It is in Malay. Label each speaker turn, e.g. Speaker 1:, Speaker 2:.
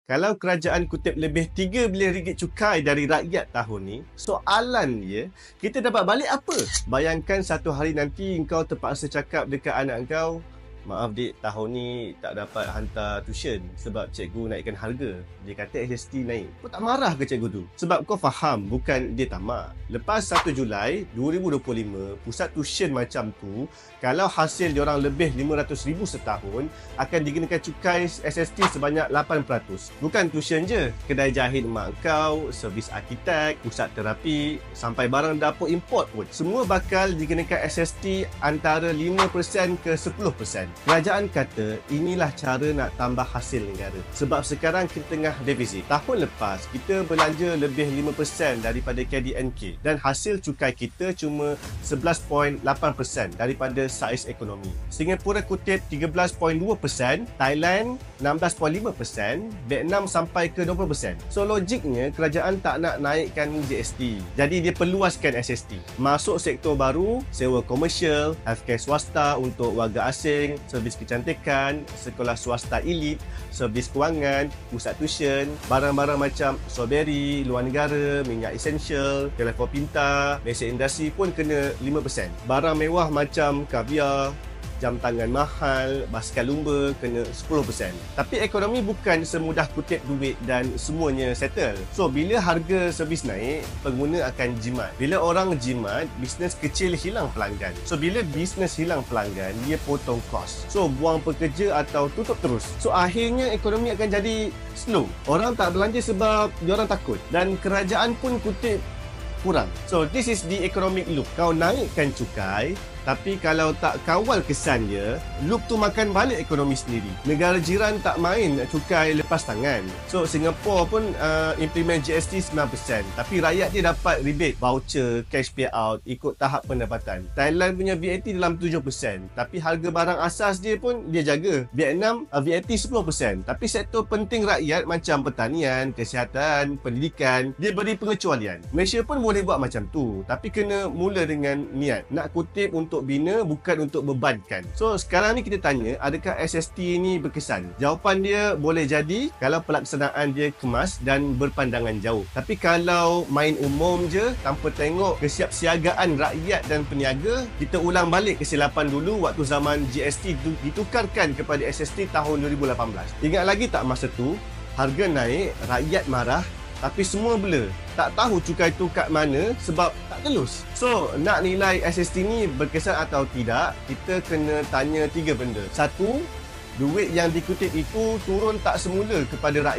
Speaker 1: Kalau kerajaan kutip lebih RM3 bilion cukai dari rakyat tahun ni, soalan dia, kita dapat balik apa? Bayangkan satu hari nanti kau terpaksa cakap dekat anak kau, maaf dik, tahun ni tak dapat hantar tuition sebab cikgu naikkan harga. Dia kata SST naik. Kau tak marah ke cikgu tu? Sebab kau faham, bukan dia tamak. Lepas 1 Julai 2025, pusat tuition macam tu, kalau hasil diorang lebih RM500,000 setahun, akan dikenakan cukai SST sebanyak 8%. Bukan tuition je, kedai jahit mak kau, servis arkitek, pusat terapi, sampai barang dapur import pun. Semua bakal dikenakan SST antara 5% ke 10%. Kerajaan kata inilah cara nak tambah hasil negara. Sebab sekarang kita tengah defisit. Tahun lepas, kita belanja lebih 5% daripada KDNK dan hasil cukai kita cuma 11.8% daripada saiz ekonomi. Singapura kutip 13.2%, Thailand 16.5%, Vietnam sampai ke 20%. So logiknya kerajaan tak nak naikkan GST. Jadi dia perluaskan SST. Masuk sektor baru, sewa komersial, healthcare swasta untuk warga asing, servis kecantikan, sekolah swasta elit, servis kewangan, pusat tuition, barang-barang macam strawberry, luar negara, minyak esensial, telefon pintar, mesin industri pun kena 5%. Barang mewah macam kaviar, jam tangan mahal, basikal lumba kena 10%. Tapi ekonomi bukan semudah kutip duit dan semuanya settle. So, bila harga servis naik, pengguna akan jimat. Bila orang jimat, bisnes kecil hilang pelanggan. So, bila bisnes hilang pelanggan, dia potong kos. So, buang pekerja atau tutup terus. So, akhirnya ekonomi akan jadi slow. Orang tak belanja sebab diorang takut. Dan kerajaan pun kutip kurang. So, this is the economic loop. Kau naikkan cukai, tapi kalau tak kawal kesan dia, loop tu makan balik ekonomi sendiri. Negara jiran tak main cukai lepas tangan. So, Singapore pun implement GST 9%. Tapi rakyat dia dapat rebate, voucher, cash payout, ikut tahap pendapatan. Thailand punya VAT dalam 7%. Tapi harga barang asas dia pun dia jaga. Vietnam VAT 10%. Tapi sektor penting rakyat macam pertanian, kesihatan, pendidikan, dia beri pengecualian. Malaysia pun boleh buat macam tu. Tapi kena mula dengan niat. Nak kutip untuk bina, bukan untuk bebankan. So, sekarang ni kita tanya, adakah SST ni berkesan? Jawapan dia boleh jadi kalau pelaksanaan dia kemas dan berpandangan jauh. Tapi kalau main umum je, tanpa tengok kesiapsiagaan rakyat dan peniaga, kita ulang balik kesilapan dulu waktu zaman GST ditukarkan kepada SST tahun 2018. Ingat lagi tak masa tu, harga naik, rakyat marah, tapi semua blur. Tak tahu cukai tu kat mana sebab tak telus. So, nak nilai SST ni berkesan atau tidak, kita kena tanya 3 benda. Satu, duit yang dikutip itu turun tak semula kepada rakyat.